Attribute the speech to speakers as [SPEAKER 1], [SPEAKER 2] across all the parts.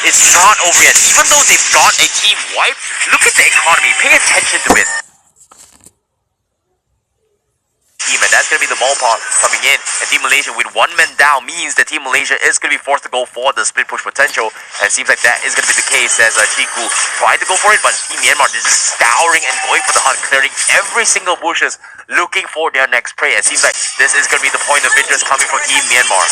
[SPEAKER 1] it's not over yet. Even though they've got a team wipe, look at the economy. Pay attention to it. And that's going to be the ballpark coming in, and Team Malaysia with one man down means that Team Malaysia is going to be forced to go for the split push potential, and it seems like that is going to be the case as Chiku tried to go for it, but Team Myanmar is just scouring and going for the hunt, clearing every single bushes, looking for their next prey. It seems like this is going to be the point of interest coming from Team Myanmar.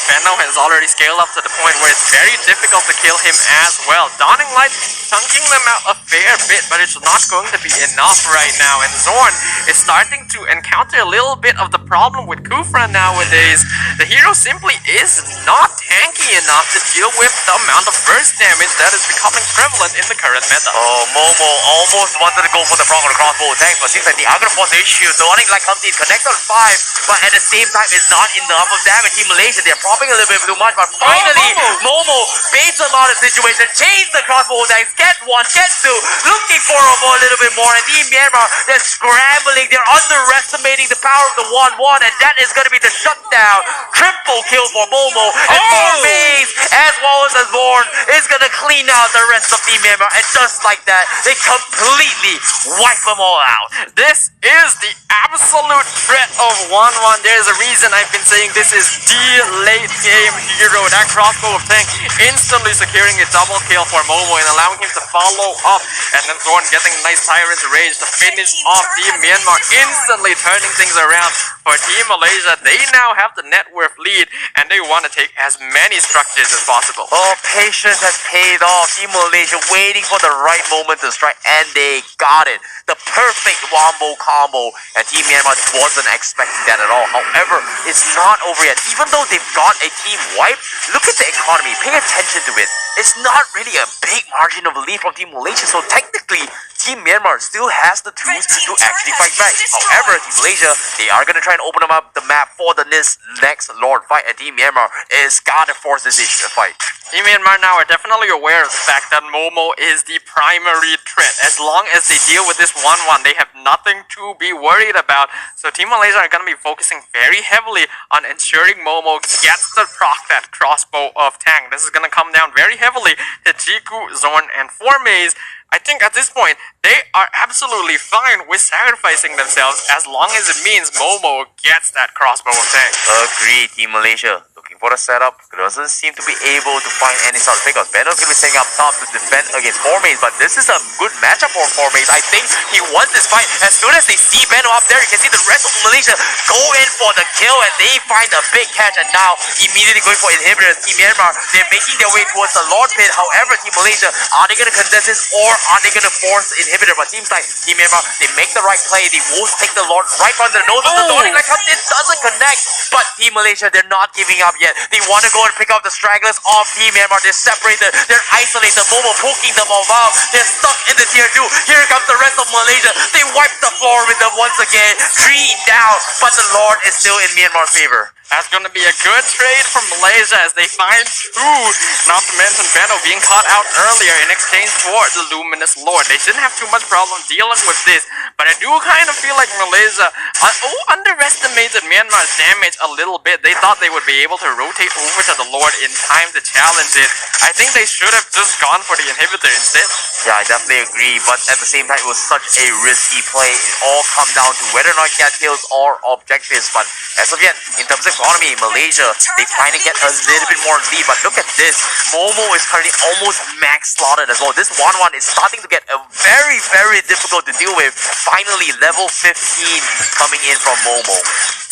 [SPEAKER 2] Benno has already scaled up to the point where it's very difficult to kill him as well. Dawning Light chunking them out a fair bit, but it's not going to be enough right now, and Zorn is starting to encounter a little bit of the problem with Kufra nowadays. The hero simply is not tanky enough to deal with the amount of burst damage that is becoming prevalent in the current meta.
[SPEAKER 1] Oh, Momo almost wanted to go for the prong on the crossbow tank, but seems like the Agra force issue. The Dawning Light comes in, connects on 5, but at the same time is not enough of damage. Team Malaysia, they're propping a little bit too much, but finally Momo baits a lot of situation, chains the crossbow tanks, gets 1, gets 2, looking for a little bit more, and Team Myanmar, they're scrambling, they're underestimating the power of the 1-1, and that is going to be the shutdown. Triple kill for Momo, and Maze, as well as Zorn, is going to clean out the rest of Team Myanmar, and just like that, they completely wipe them all out.
[SPEAKER 2] This is the absolute threat of 1-1. There's a reason I've been saying this is the late game hero. That crossbow of tank instantly securing a double kill for Momo and allowing him to follow up, and then Zorn getting a nice Tyrant Rage to finish off Team Myanmar, instantly turning things around for Team Malaysia. They now have the net worth lead, and they want to take as many structures as possible.
[SPEAKER 1] Oh, patience has paid off. Team Malaysia waiting for the right moment to strike, and they got it. The perfect wombo combo, and Team Myanmar wasn't expecting that at all. However, it's not over yet. Even though they've got a team wipe, look at the economy. Pay attention to it. It's not really a big margin of lead from Team Malaysia, so technically, Team Myanmar still has the tools to actually fight back. However, Team Malaysia, they are going to try and open up the map for the next Lord fight, and Team Myanmar is gotta force this fight.
[SPEAKER 2] Team Myanmar now are definitely aware of the fact that Momo is the primary threat. As long as they deal with this 1-1, they have nothing to be worried about. So Team Malaysia are going to be focusing very heavily on ensuring Momo gets to proc that crossbow of tank. This is going to come down very heavily to Jiku, Zorn, and Maze. I think at this point, they are absolutely fine with sacrificing themselves as long as it means Momo gets that crossbow of tank.
[SPEAKER 1] Agreed, Team Malaysia. Looking for a setup, doesn't seem to be able to find any sort of pickups. Benno's going to be staying up top to defend against Maze, but this is a good matchup for Maze. I think he wants this fight. As soon as they see Benno up there, you can see the rest of Malaysia go in for the kill, and they find a big catch, and now immediately going for inhibitors. Team Myanmar, they're making their way towards the Lord Pit. However, Team Malaysia, are they going to contest this, or are they going to force inhibitor? But seems like Team Myanmar, they make the right play. They will take the Lord right under the nose of the Dawning Light comes in, doesn't connect. But Team Malaysia, they're not giving up yet. They want to go and pick up the stragglers of Team Myanmar. They're separated, they're isolated. Momo poking them all out. They're stuck in the tier 2. Here comes the rest of Malaysia. They wipe the floor with them once again. 3 down, but the Lord is still in Myanmar's favor.
[SPEAKER 2] That's going to be a good trade for Malaysia as they find 2, not to mention Benno being caught out earlier in exchange for the Luminous Lord. They shouldn't have too much problem dealing with this, but I do kind of feel like Malaysia underestimated Myanmar's damage a little bit. They thought they would be able to rotate over to the Lord in time to challenge it. I think they should have just gone for the inhibitor instead.
[SPEAKER 1] Yeah, I definitely agree, but at the same time, it was such a risky play. It all come down to whether or not get kills or objectives, but as of yet, in terms of economy, Malaysia, they finally get a little bit more lead, but look at this. Momo is currently almost max slotted as well. This 1-1 is starting to get very, very difficult to deal with. Finally, level 15 coming in from Momo.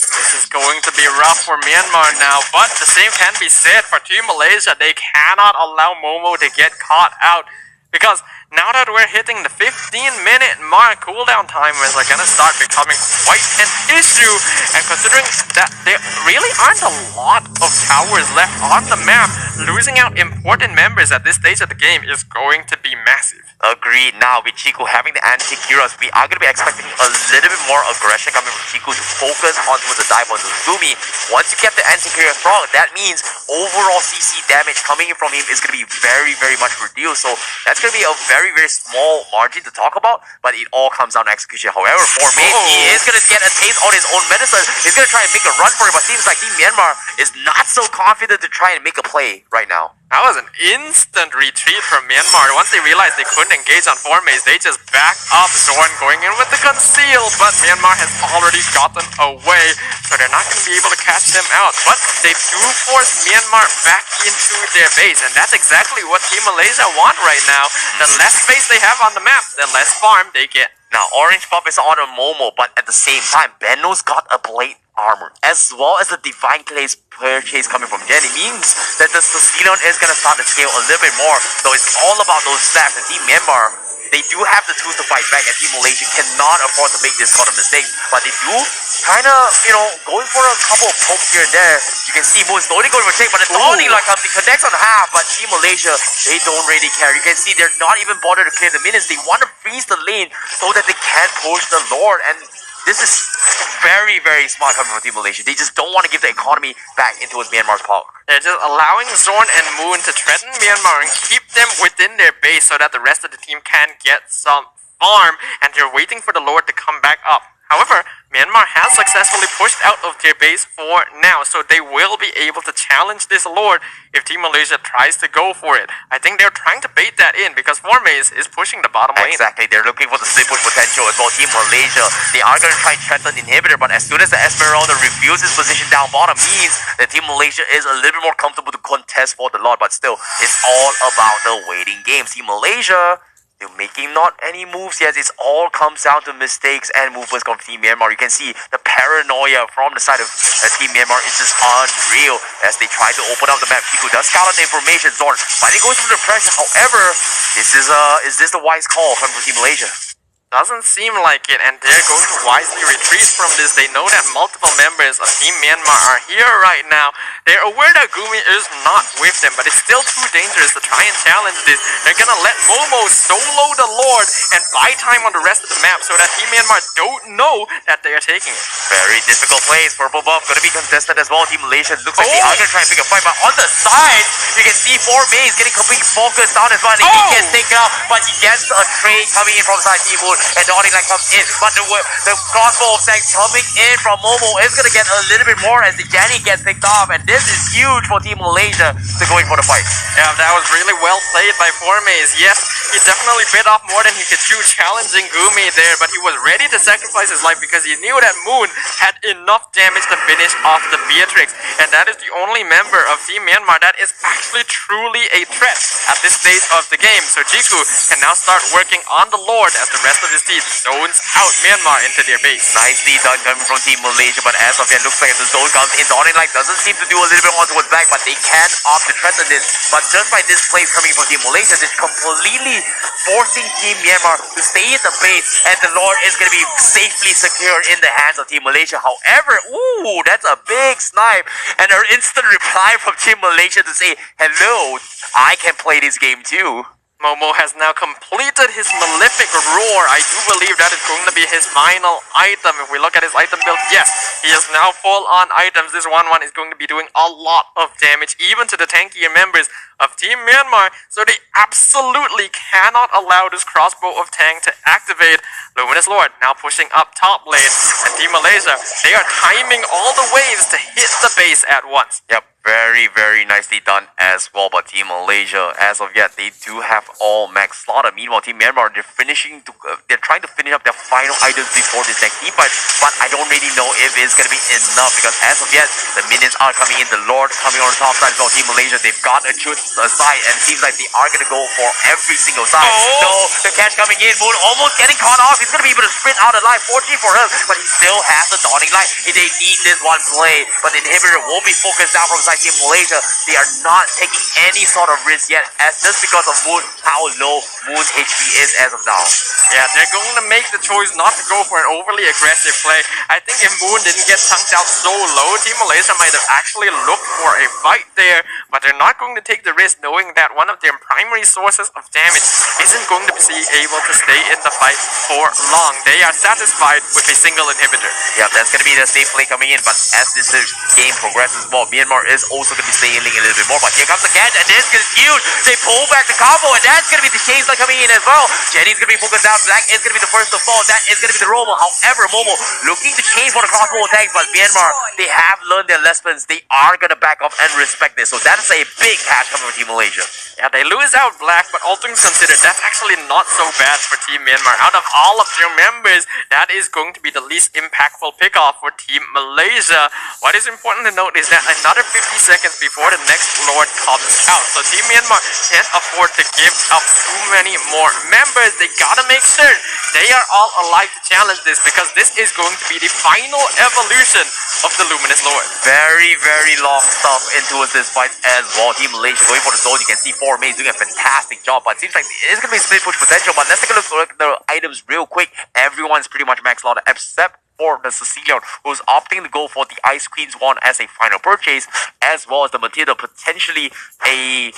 [SPEAKER 2] This is going to be rough for Myanmar now, but the same can be said for Team Malaysia. They cannot allow Momo to get caught out, because now that we're hitting the 15-minute mark, cooldown timers are gonna start becoming quite an issue. And considering that there really aren't a lot of towers left on the map, losing out important members at this stage of the game is going to be massive.
[SPEAKER 1] Agreed. Now, with Chiku having the anti-Kiras, we are going to be expecting a little bit more aggression coming from Chiku to focus onto the dive on the Zumi. Once you get the anti-Kiras strong, that means overall CC damage coming in from him is going to be very, very much reduced. So that's going to be a very, very small margin to talk about, but it all comes down to execution. However, for Mace, he is going to get a taste on his own medicine. He's going to try and make a run for it, but seems like Team Myanmar is not so confident to try and make a play right now.
[SPEAKER 2] That was an instant retreat from Myanmar. Once they realized they couldn't engage on 4 maze, they just backed up. Zorn going in with the conceal, but Myanmar has already gotten away, so they're not going to be able to catch them out. But they do force Myanmar back into their base, and that's exactly what Team Malaysia want right now. The less space they have on the map, the less farm they get.
[SPEAKER 1] Now, Orange Pup is on a Momo, but at the same time, Benno's got a plate armor, as well as the Divine Clay's purchase coming from Jenny, means that the Cecilion is going to start to scale a little bit more. So it's all about those snaps. And Team Myanmar, they do have the tools to fight back, and Team Malaysia cannot afford to make this sort of mistake. But they do kind of, going for a couple of pokes here and there. You can see Moon slowly going for a take, but the Dawning Light comes, he connects on half, but Team Malaysia, they don't really care. You can see they're not even bothered to clear the minions. They want to freeze the lane so that they can't push the Lord, and this is very, very smart coming from Team Malaysia. They just don't want to give the economy back into Myanmar's power.
[SPEAKER 2] They're just allowing Zorn and Moon to threaten Myanmar and keep them within their base so that the rest of the team can get some farm, and they're waiting for the Lord to come back up. However, Myanmar has successfully pushed out of their base for now, so they will be able to challenge this Lord if Team Malaysia tries to go for it. I think they're trying to bait that in because 4maze is pushing the bottom lane.
[SPEAKER 1] Exactly, they're looking for the split push potential as well. Team Malaysia, they are going to try and threaten the inhibitor, but as soon as the Esmeralda reveals his position down bottom, means that Team Malaysia is a little bit more comfortable to contest for the Lord, but still, it's all about the waiting game. Team Malaysia, they're making not any moves yet. It all comes down to mistakes and movements from Team Myanmar. You can see the paranoia from the side of Team Myanmar is just unreal as they try to open up the map. Kiku does scout out the information. Zorn finally goes through the pressure. However, is this the wise call from Team Malaysia?
[SPEAKER 2] Doesn't seem like it, and they're going to wisely retreat from this. They know that multiple members of Team Myanmar are here right now. They're aware that Gumi is not with them, but it's still too dangerous to try and challenge this. They're gonna let Momo solo the Lord and buy time on the rest of the map so that Team Myanmar don't know that they are taking it.
[SPEAKER 1] Very difficult place. Purple buff gonna be contested as well. Team Malaysia looks like they are gonna try and pick a fight, but on the side, you can see 4maze getting completely focused down as well. He gets taken out, but he gets a trade coming in from side Team Moon. And Dawning Light comes in, but the crossbow of Sang coming in from Momo is gonna get a little bit more as the Janny gets picked off, and this is huge for Team Malaysia to going for the fight.
[SPEAKER 2] Yeah, that was really well played by 4maze. Yes, he definitely bit off more than he could chew challenging Gumi there, but he was ready to sacrifice his life because he knew that Moon had enough damage to finish off the Beatrix, and that is the only member of Team Myanmar that is actually truly a threat at this stage of the game. So Jiku can now start working on the Lord as the rest of his team zones out Myanmar into their base.
[SPEAKER 1] Nicely done coming from Team Malaysia, but as of yet, looks like the zone comes in. Dawning Light doesn't seem to do a little bit onto his back, but they can opt to threaten this. But just by this place coming from Team Malaysia, it's completely forcing Team Myanmar to stay in the base, and the Lord is going to be safely secured in the hands of Team Malaysia. However, ooh, that's a big snipe, and an instant reply from Team Malaysia to say, hello, I can play this game too.
[SPEAKER 2] Momo has now completed his Malefic Roar. I do believe that is going to be his final item. If we look at his item build, yes, he is now full on items. This 1-1 is going to be doing a lot of damage, even to the tankier members of Team Myanmar. So they absolutely cannot allow this crossbow of Tang to activate. Luminous Lord now pushing up top lane. And Team Malaysia, they are timing all the waves to hit the base at once.
[SPEAKER 1] Yep. Very, very nicely done as well by Team Malaysia. As of yet, they do have all max slaughter. Meanwhile, Team Myanmar, they're trying to finish up their final items before this next team fight. But I don't really know if it's gonna be enough because as of yet, the minions are coming in. The Lord coming on the top side as well. Team Malaysia, they've got a choose side, and it seems like they are gonna go for every single side. So the catch coming in, Moon almost getting caught off. He's gonna be able to sprint out alive. 14 for him, but he still has the Dawning Light. They need this one play, but the inhibitor won't be focused down from Team Malaysia. They are not taking any sort of risk yet, as just because of Moon, how low Moon's HP is as of now.
[SPEAKER 2] Yeah, they're going to make the choice not to go for an overly aggressive play. I think if Moon didn't get tanked out so low, Team Malaysia might have actually looked for a fight there, but they're not going to take the risk knowing that one of their primary sources of damage isn't going to be able to stay in the fight for long. They are satisfied with a single inhibitor.
[SPEAKER 1] Yeah, that's going to be the safe play coming in, but as this game progresses, well, Myanmar is also going to be sailing a little bit more, but here comes the catch, and this is huge. They pull back the combo, and that's going to be the case like coming in as well. Jenny's gonna be focused down. Black is gonna be the first to fall. That is gonna be the Romo. However, Momo looking to change for the crossbow attacks, but Myanmar, they have learned their lessons. They are gonna back off and respect this. So that is a big catch coming from Team Malaysia.
[SPEAKER 2] Yeah, they lose out Black, but all things considered, that's actually not so bad for Team Myanmar. Out of all of their members, that is going to be the least impactful pickoff for Team Malaysia. What is important to note is that another 50 seconds before the next Lord comes out. So Team Myanmar can't afford to give up too many more members. They gotta make sure they are all alive to challenge this, because this is going to be the final evolution of the Luminous Lord.
[SPEAKER 1] Very, very long stuff into this fight as well. Team Malaysia going for the zone. You can see 4 mates doing a fantastic job, but it seems like it's going to be split push potential. But let's take a look at the items real quick. Everyone's pretty much maxed out except for the Sicilian, who's opting to go for the Ice Queen's wand as a final purchase, as well as the Matilda, potentially I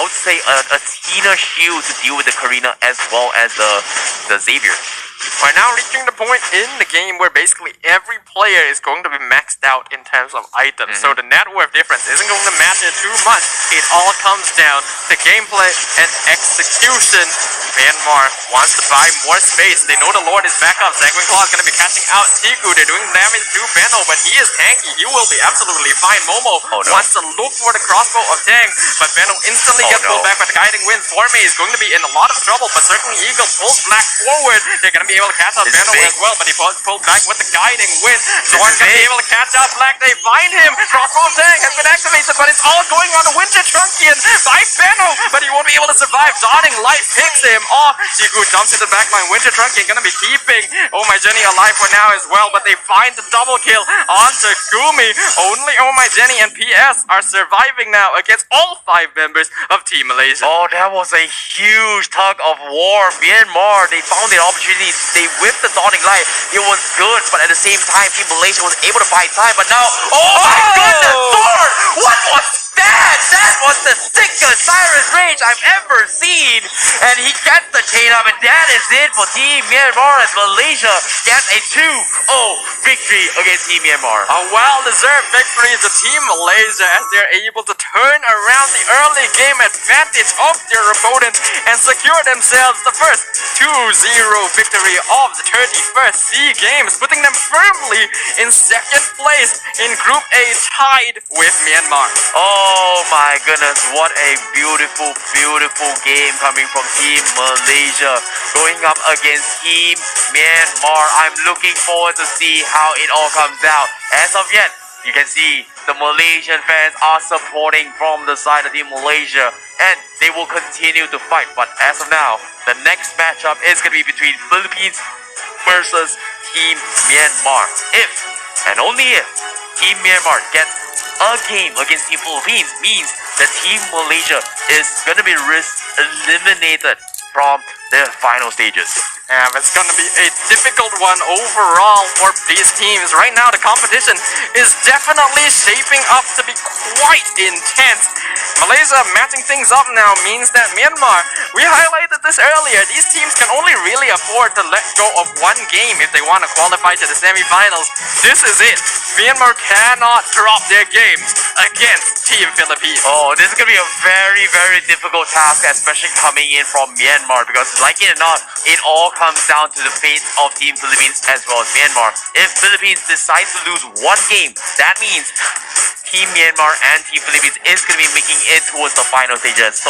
[SPEAKER 1] would say a Tina shield to deal with the Karina as well as the Xavier.
[SPEAKER 2] We're now reaching the point in the game where basically every player is going to be maxed out in terms of items. So the net worth difference isn't going to matter too much. It all comes down to gameplay and execution. Myanmar wants to buy more space. They know the Lord is back up. Sanguine Claw is going to be catching out Tiku. They're doing damage to Benno, but he is tanky. He will be absolutely fine. Momo wants to look for the crossbow of Tang, but Benno instantly gets pulled back by the guiding wind. Forme is going to be in a lot of trouble, but certainly Eagle pulls Black forward. They're going to be able to catch up Benno as well, but he pulled back with the guiding wind. Zorn gonna be able to catch up Black. They find him. Crossbow of Tang has been activated, but it's all going on the Winter Trunkian by Benno, but he won't be able to survive. Dawning Light picks him off. Jigu jumps into the backline. Winter Trunkian gonna be keeping Oh My Jenny alive for now as well, but they find the double kill onto Gumi. Only Oh My Jenny and PS are surviving now against all 5 members of Team Malaysia.
[SPEAKER 1] Oh, that was a huge tug of war. Myanmar, they found their opportunity. They whipped the Dawning Light. It was good, but at the same time, Team Malaysia was able to buy time. But now, oh my goodness, Thor! What was that? That was the sickest Cyrus Rage I've ever seen. And he gets the chain up, and that is it for Team Myanmar as Malaysia gets a 2-0 victory against Team Myanmar.
[SPEAKER 2] A well-deserved victory to Team Malaysia as they're able to turn around the early game advantage of their opponent and secure themselves the first 2-0 victory of the 31st SEA Games, putting them firmly in 2nd place in Group A, tied with Myanmar.
[SPEAKER 1] Oh my goodness, what a beautiful, beautiful game coming from Team Malaysia going up against Team Myanmar. I'm looking forward to see how it all comes out. As of yet, you can see the Malaysian fans are supporting from the side of Team Malaysia, and they will continue to fight. But as of now, the next matchup is going to be between Philippines versus Team Myanmar. If, and only if, Team Myanmar gets a game against Team Philippines, means that Team Malaysia is going to be eliminated from the final stages.
[SPEAKER 2] Yeah, it's going to be a difficult one overall for these teams. Right now, the competition is definitely shaping up to be quite intense. Malaysia matching things up now means that Myanmar, we highlighted this earlier, these teams can only really afford to let go of one game if they want to qualify to the semifinals. This is it. Myanmar cannot drop their games against Team Philippines.
[SPEAKER 1] Oh, this is going to be a very, very difficult task, especially coming in from Myanmar, because like it or not, it all comes down to the fate of Team Philippines as well as Myanmar. If Philippines decides to lose one game, that means Team Myanmar and Team Philippines is going to be making it towards the final stages. So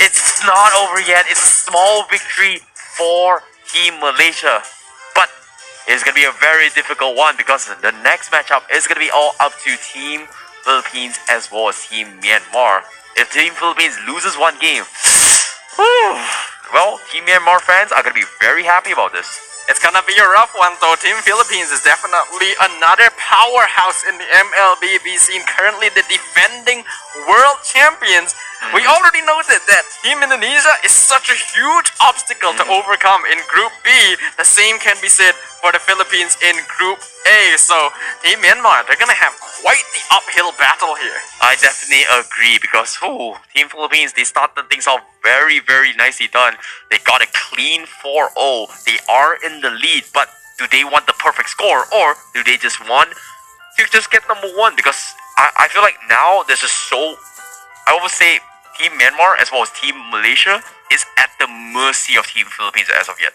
[SPEAKER 1] it's not over yet. It's a small victory for Team Malaysia, but it's going to be a very difficult one because the next matchup is going to be all up to Team Philippines as well as Team Myanmar. If Team Philippines loses one game, well, Team Myanmar fans are going to be very happy about this.
[SPEAKER 2] It's gonna be a rough one though. Team Philippines is definitely another powerhouse in the MLBB scene. Currently the defending world champions. We already noted that Team Indonesia is such a huge obstacle to overcome in Group B. The same can be said for the Philippines in Group A. So Team Myanmar, they're gonna have quite the uphill battle here.
[SPEAKER 1] I definitely agree because Team Philippines, they started things off very, very nicely done. They got a clean 4-0. They are in the lead, but do they want the perfect score, or do they just want to just get number 1? Because I feel like now there's just so, I would say Team Myanmar as well as Team Malaysia is at the mercy of Team Philippines as of yet.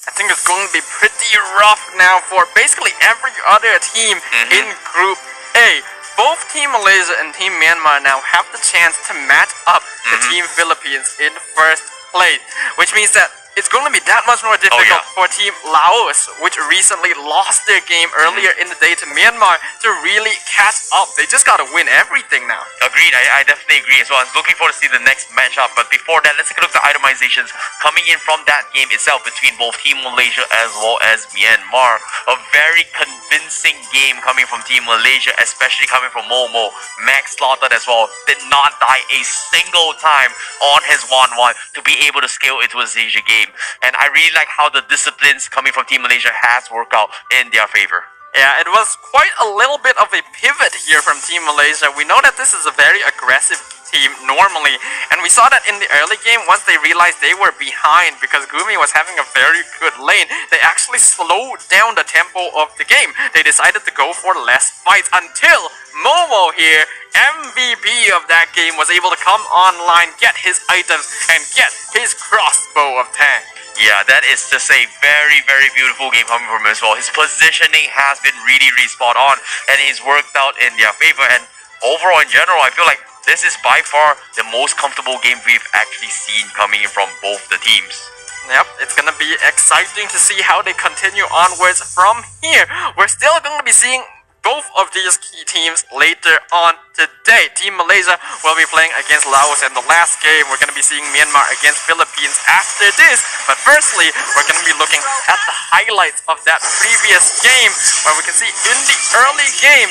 [SPEAKER 2] I think it's going to be pretty rough now for basically every other team in Group A. Both Team Malaysia and Team Myanmar now have the chance to match up to Team Philippines in first place, which means that it's going to be that much more difficult for Team Laos, which recently lost their game earlier in the day to Myanmar, to really catch up. They just got to win everything now.
[SPEAKER 1] Agreed, I definitely agree as well. I'm looking forward to see the next matchup, but before that, let's take a look at the itemizations coming in from that game itself between both Team Malaysia as well as Myanmar. A very convincing game coming from Team Malaysia, especially coming from Momo. Max slaughtered as well, did not die a single time on his 1-1 to be able to scale into a Asia game. And I really like how the disciplines coming from Team Malaysia has worked out in their favor.
[SPEAKER 2] Yeah, it was quite a little bit of a pivot here from Team Malaysia. We know that this is a very aggressive team normally, and we saw that in the early game. Once they realized they were behind because Gumi was having a very good lane, they actually slowed down the tempo of the game. They decided to go for less fights until Momo here, MVP of that game, was able to come online, get his items, and get his crossbow of tank.
[SPEAKER 1] Yeah, that is just a very, very beautiful game coming from him as well. His positioning has been really, really spot on, and he's worked out in their favor. And overall, in general, I feel like this is by far the most comfortable game we've actually seen coming in from both the teams.
[SPEAKER 2] Yep, it's gonna be exciting to see how they continue onwards from here. We're still gonna be seeing both of these key teams later on today. Team Malaysia will be playing against Laos in the last game. We're going to be seeing Myanmar against Philippines after this. But firstly, we're going to be looking at the highlights of that previous game, where we can see in the early game,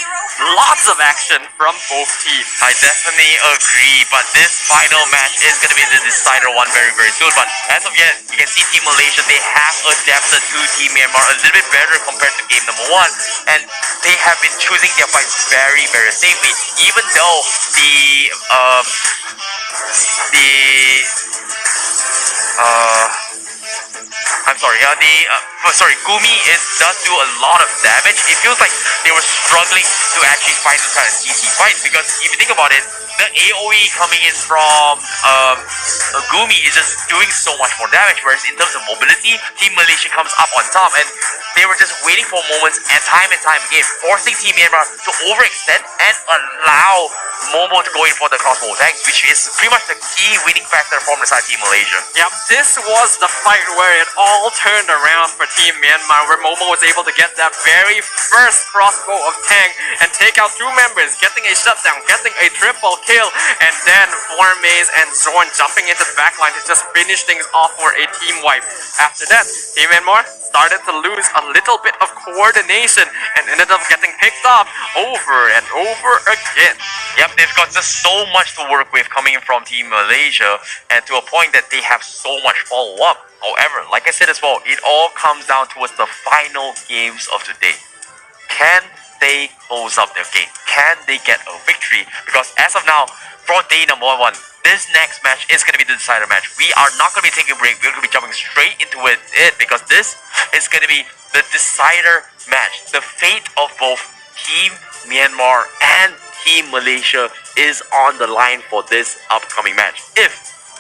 [SPEAKER 2] lots of action from both teams.
[SPEAKER 1] I definitely agree, but this final match is going to be the decider one very, very soon. But as of yet, you can see Team Malaysia, they have adapted to Team Myanmar a little bit better compared to game number 1. And they have been choosing their fights very, very safely, even though Gumi does do a lot of damage. It feels like they were struggling to actually fight those kind of CC fights, because if you think about it, the AoE coming in from Gumi is just doing so much more damage, whereas in terms of mobility, Team Malaysia comes up on top, and they were just waiting for moments and time again, forcing Team Myanmar to overextend and allow Momo to go in for the crossbow tanks, which is pretty much the key winning factor from the side Team Malaysia.
[SPEAKER 2] Yep, this was the fight where it all turned around for Team Myanmar, where Momo was able to get that very first crossbow of tank and take out 2 members, getting a shutdown, getting a triple kill, and then Formaze and Zorn jumping into the backline to just finish things off for a team wipe. After that, Team Myanmar started to lose a little bit of coordination and ended up getting picked off over and over again.
[SPEAKER 1] Yep, they've got just so much to work with coming in from Team Malaysia, and to a point that they have so much follow-up. However, like I said as well, it all comes down towards the final games of today. Can they close up their game? Can they get a victory? Because as of now, for day number 1, this next match is going to be the decider match. We are not going to be taking a break. We're going to be jumping straight into it because this is going to be the decider match. The fate of both Team Myanmar and Team Malaysia is on the line for this upcoming match. If,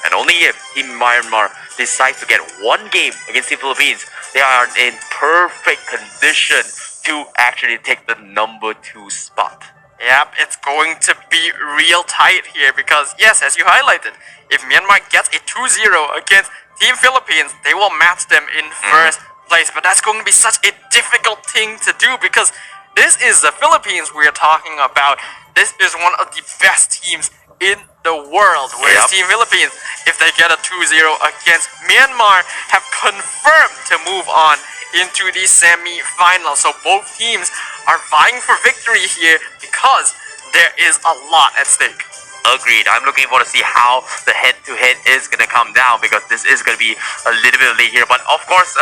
[SPEAKER 1] and only if, Team Myanmar decides to get 1 game against Team Philippines, they are in perfect condition to actually take the number 2 spot.
[SPEAKER 2] Yep, it's going to be real tight here because, yes, as you highlighted, if Myanmar gets a 2-0 against Team Philippines, they will match them in first place. But that's going to be such a difficult thing to do because this is the Philippines we are talking about. This is one of the best teams in the world. Whereas Team Philippines, if they get a 2-0 against Myanmar, have confirmed to move on into the semi-final. So both teams are vying for victory here because there is a lot at stake.
[SPEAKER 1] Agreed. I'm looking forward to see how the head-to-head is going to come down, because this is going to be a little bit late here. But of course,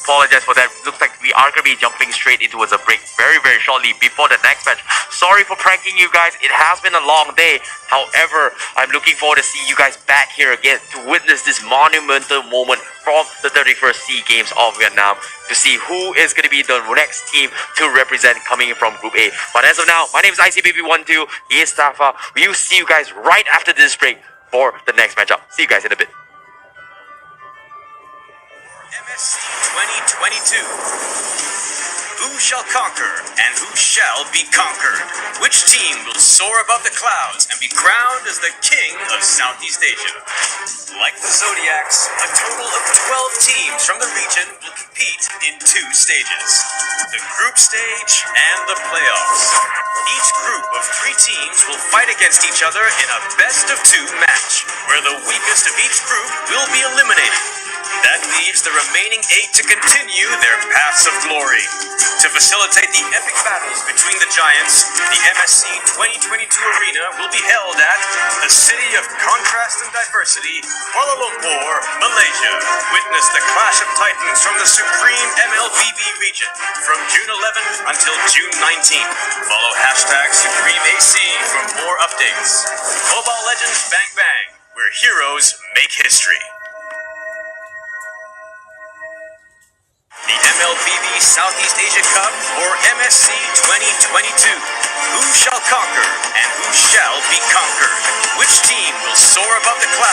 [SPEAKER 1] apologize for that. Looks like we are going to be jumping straight into a break very, very shortly before the next match. Sorry for pranking you guys. It has been a long day. However, I'm looking forward to see you guys back here again to witness this monumental moment from the 31st SEA Games of Vietnam, to see who is going to be the next team to represent coming in from Group A. But as of now, my name is ICBB12. He is Stafa. We will see you guys right after this break for the next matchup. See you guys in a bit.
[SPEAKER 3] MSC 2022. Who shall conquer and who shall be conquered? Which team will soar above the clouds and be crowned as the king of Southeast Asia? Like the Zodiacs, a total of 12 teams from the region will compete in 2 stages: the group stage and the playoffs. Each group of 3 teams will fight against each other in a best-of-2 match, where the weakest of each group will be eliminated. That leaves the remaining 8 to continue their paths of glory. To facilitate the epic battles between the giants, the MSC 2022 arena will be held at the City of Contrast and Diversity, Kuala Lumpur, Malaysia. Witness the clash of titans from the supreme MLBB region from June 11th until June 19th. Follow hashtag SupremeAC for more updates. Mobile Legends Bang Bang, where heroes make history. The MLBB Southeast Asia Cup, or MSC 2022. Who shall conquer and who shall be conquered? Which team will soar above the clouds?